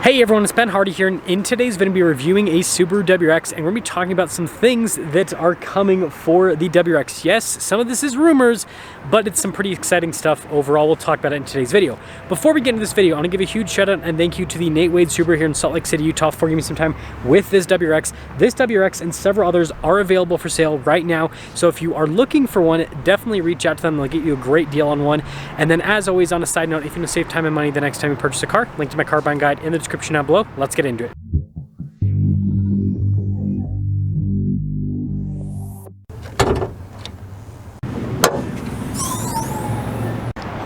Hey everyone, it's Ben Hardy here, and in today's video, I'm going to be reviewing a Subaru WRX, and we're going to be talking about some things that are coming for the WRX. Yes, some of this is rumors, but it's some pretty exciting stuff overall. We'll talk about it in today's video. Before we get into this video, I want to give a huge shout out and thank you to the Nate Wade Subaru here in Salt Lake City, Utah for giving me some time with this WRX. This WRX and several others are available for sale right now, so if you are looking for one, definitely reach out to them. They'll get you a great deal on one. And then as always, on a side note, if you want to save time and money the next time you purchase a car, link to my car buying guide in the description down below. Let's get into it.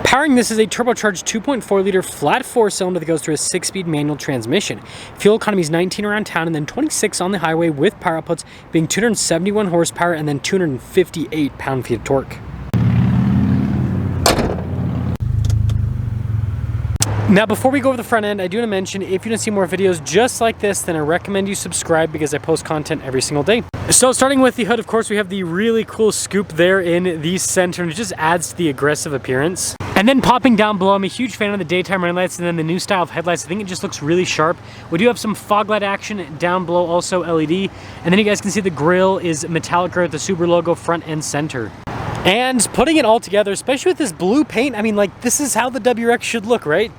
Powering this is a turbocharged 2.4 liter flat 4-cylinder that goes through a 6-speed manual transmission. Fuel economy is 19 around town and then 26 on the highway, with power outputs being 271 horsepower and then 258 pound-feet of torque. Now, before we go over the front end, I do want to mention, if you want to see more videos just like this, then I recommend you subscribe because I post content every single day. So starting with the hood, of course, we have the really cool scoop there in the center, and it just adds to the aggressive appearance. And then popping down below, I'm a huge fan of the daytime running lights and then the new style of headlights. I think it just looks really sharp. We do have some fog light action down below, also LED. And then you guys can see the grille is metallic gray with the Subaru logo front and center. And putting it all together, especially with this blue paint, I mean, like, this is how the WRX should look, right?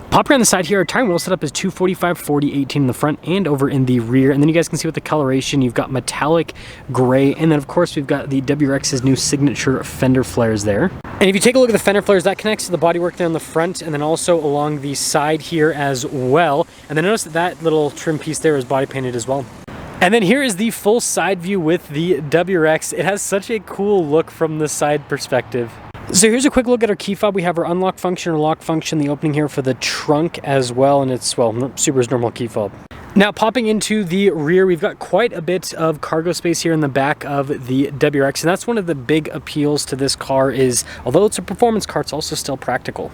Pop around the side here, our tire and wheel setup is 245, 40, 18 in the front and over in the rear. And then you guys can see with the coloration, you've got metallic gray. And then of course, we've got the WRX's new signature fender flares there. And if you take a look at the fender flares, that connects to the bodywork there on the front and then also along the side here as well. And then notice that that little trim piece there is body painted as well. And then here is the full side view with the WRX. It has such a cool look from the side perspective. So here's a quick look at our key fob. We have our unlock function or lock function, the opening here for the trunk as well, and it's, well, Subaru's normal key fob. Now popping into the rear, we've got quite a bit of cargo space here in the back of the WRX, and that's one of the big appeals to this car is, although it's a performance car, it's also still practical.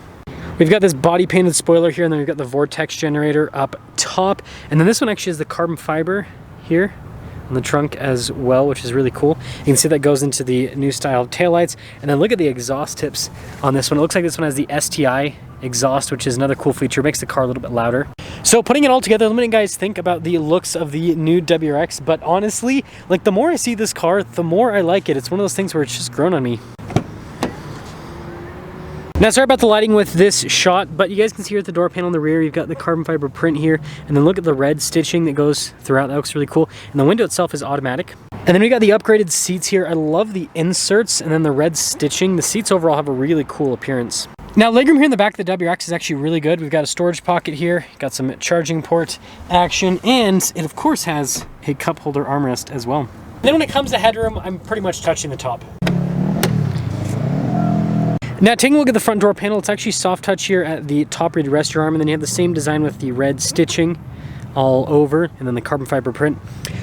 We've got this body painted spoiler here, and then we've got the vortex generator up top, and then this one actually is the carbon fiber here on the trunk as well, which is really cool. You can see that goes into the new style taillights. And then look at the exhaust tips on this one. It looks like this one has the STI exhaust, which is another cool feature. It makes the car a little bit louder. So putting it all together, let me guys think about the looks of the new WRX. But honestly, like, the more I see this car, the more I like it. It's one of those things where it's just grown on me. Now, sorry about the lighting with this shot, but you guys can see here at the door panel in the rear, you've got the carbon fiber print here, and then look at the red stitching that goes throughout. That looks really cool. And the window itself is automatic. And then we got the upgraded seats here. I love the inserts and then the red stitching. The seats overall have a really cool appearance. Now, legroom here in the back of the WRX is actually really good. We've got a storage pocket here, got some charging port action, and it of course has a cup holder armrest as well. Then when it comes to headroom, I'm pretty much touching the top. Now, taking a look at the front door panel, it's actually soft touch here at the top where you rest your arm, and then you have the same design with the red stitching all over, and then the carbon fiber print.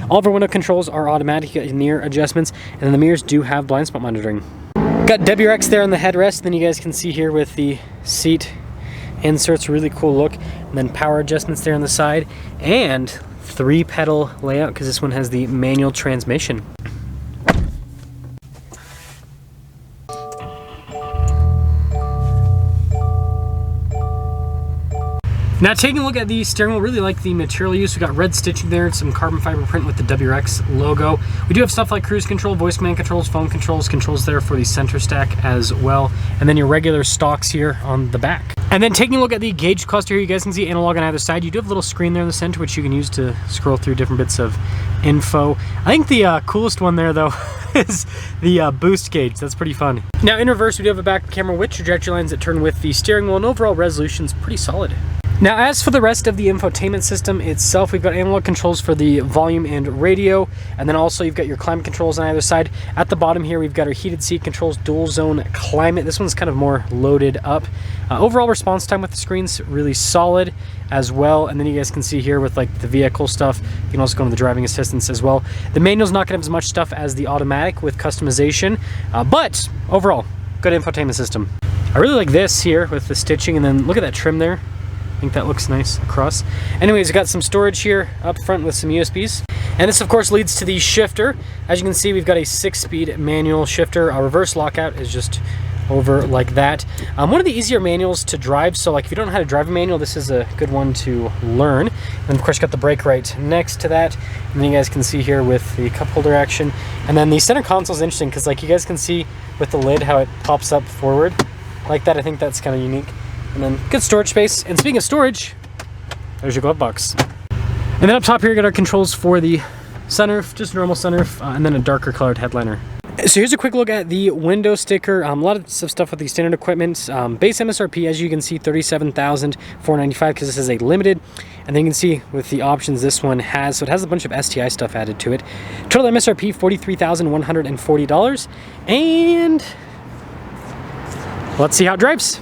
All of our window controls are automatic near adjustments, and then the mirrors do have blind spot monitoring. Got WRX there on the headrest, then you guys can see here with the seat inserts, really cool look, and then power adjustments there on the side, and 3-pedal layout because this one has the manual transmission. Now, taking a look at the steering wheel, really like the material use. We got red stitching there, some carbon fiber print with the WRX logo. We do have stuff like cruise control, voice command controls, phone controls there for the center stack as well. And then your regular stalks here on the back. And then taking a look at the gauge cluster here, you guys can see analog on either side. You do have a little screen there in the center, which you can use to scroll through different bits of info. I think the coolest one there, though, is the boost gauge. That's pretty fun. Now, in reverse, we do have a back camera with trajectory lines that turn with the steering wheel, and overall resolution's pretty solid. Now, as for the rest of the infotainment system itself, we've got analog controls for the volume and radio, and then also you've got your climate controls on either side. At the bottom here, we've got our heated seat controls, dual zone climate. This one's kind of more loaded up. Overall response time with the screen's really solid as well. And then you guys can see here with like the vehicle stuff, you can also go into the driving assistance as well. The manual's not gonna have as much stuff as the automatic with customization, but overall, good infotainment system. I really like this here with the stitching, and then look at that trim there. I think that looks nice across. Anyways, we got some storage here up front with some USBs. And this of course leads to the shifter. As you can see, we've got a 6-speed manual shifter. Our reverse lockout is just over like that. One of the easier manuals to drive, so like if you don't know how to drive a manual, this is a good one to learn. And of course got the brake right next to that, and then you guys can see here with the cup holder action. And then the center console is interesting because like you guys can see with the lid how it pops up forward like that. I think that's kind of unique. And then good storage space. And speaking of storage, there's your glove box. And then up top here, you got our controls for the sunroof, just normal sunroof, and then a darker colored headliner. So here's a quick look at the window sticker. A lot of stuff with the standard equipment. Base MSRP, as you can see, $37,495 because this is a limited. And then you can see with the options this one has, so it has a bunch of STI stuff added to it. Total MSRP, $43,140. And let's see how it drives.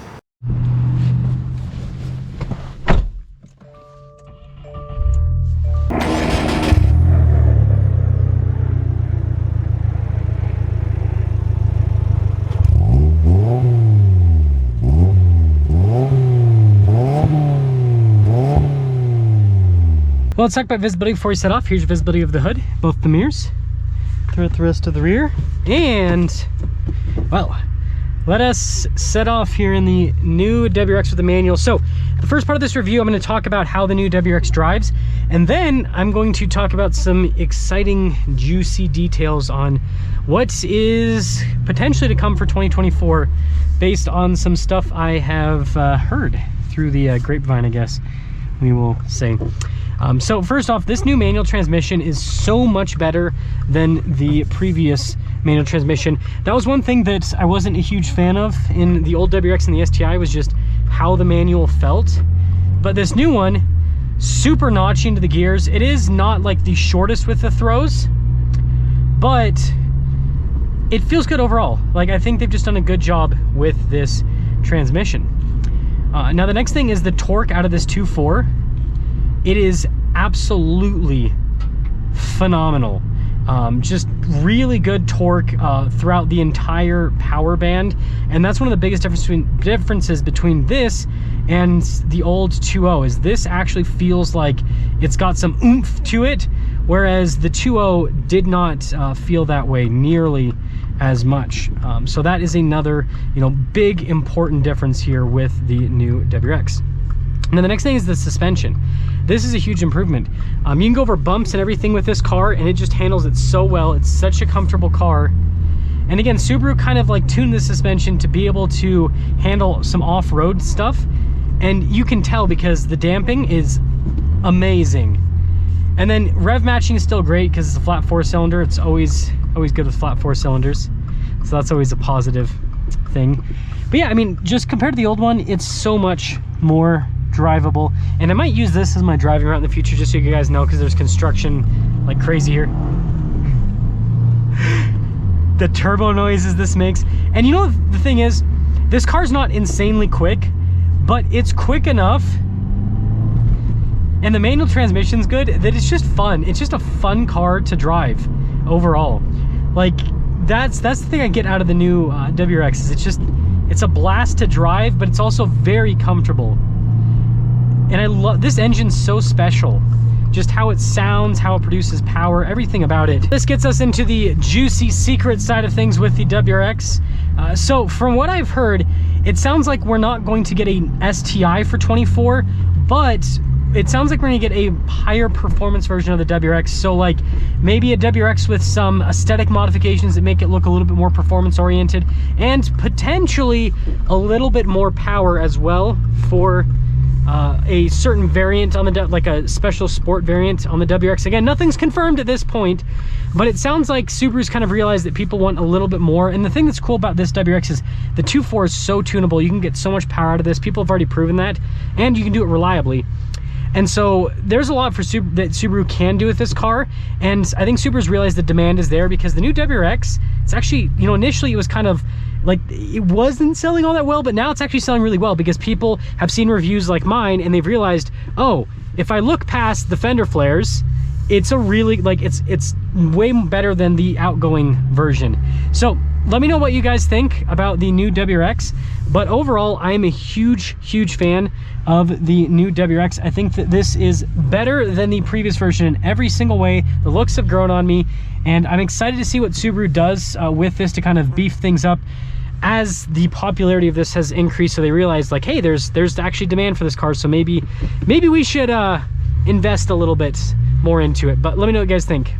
Well, let's talk about visibility before we set off. Here's your visibility of the hood, both the mirrors, throughout the rest of the rear. And, well, let us set off here in the new WRX with the manual. So, the first part of this review, I'm going to talk about how the new WRX drives. And then I'm going to talk about some exciting, juicy details on what is potentially to come for 2024 based on some stuff I have heard through the grapevine, I guess we will say. So first off, this new manual transmission is so much better than the previous manual transmission. That was one thing that I wasn't a huge fan of in the old WRX and the STI, was just how the manual felt. But this new one, super notchy into the gears. It is not like the shortest with the throws, but it feels good overall. Like, I think they've just done a good job with this transmission. Now the next thing is the torque out of this 2.4. It is absolutely phenomenal. Just really good torque throughout the entire power band. And that's one of the biggest differences between this and the old 2.0 is this actually feels like it's got some oomph to it, whereas the 2.0 did not feel that way nearly as much. So that is another, big important difference here with the new WRX. And then the next thing is the suspension. This is a huge improvement. You can go over bumps and everything with this car, and it just handles it so well. It's such a comfortable car. And again, Subaru kind of like tuned the suspension to be able to handle some off-road stuff. And you can tell because the damping is amazing. And then rev matching is still great because it's a flat 4-cylinder. It's always good with flat 4 cylinders. So that's always a positive thing. But yeah, I mean, just compared to the old one, it's so much more drivable. And I might use this as my driving route in the future, just so you guys know, because there's construction like crazy here. The turbo noises this makes. And you know, the thing is, this car's not insanely quick, but it's quick enough, and the manual transmission's good, that it's just fun. It's just a fun car to drive overall. Like, that's the thing I get out of the new WRX, is it's a blast to drive, but it's also very comfortable. And I love this engine's so special. Just how it sounds, how it produces power, everything about it. This gets us into the juicy secret side of things with the WRX. So from what I've heard, it sounds like we're not going to get a STI for 24, but it sounds like we're gonna get a higher performance version of the WRX. So like maybe a WRX with some aesthetic modifications that make it look a little bit more performance oriented, and potentially a little bit more power as well for a certain variant on the, like a special sport variant on the WRX. Again, nothing's confirmed at this point, but it sounds like Subaru's kind of realized that people want a little bit more. And the thing that's cool about this WRX is the 2.4 is so tunable. You can get so much power out of this. People have already proven that, and you can do it reliably. And so there's a lot for that Subaru can do with this car. And I think Subaru's realized the demand is there, because the new WRX, it's actually, initially it was kind of like, it wasn't selling all that well, but now it's actually selling really well, because people have seen reviews like mine and they've realized, oh, if I look past the fender flares, it's a really, like, it's way better than the outgoing version. So let me know what you guys think about the new WRX. But overall, I am a huge fan of the new WRX. I think that this is better than the previous version in every single way. The looks have grown on me, and I'm excited to see what Subaru does with this to kind of beef things up. as the popularity of this has increased, so they realized like, hey, there's actually demand for this car, so maybe we should invest a little bit more into it. But let me know what you guys think.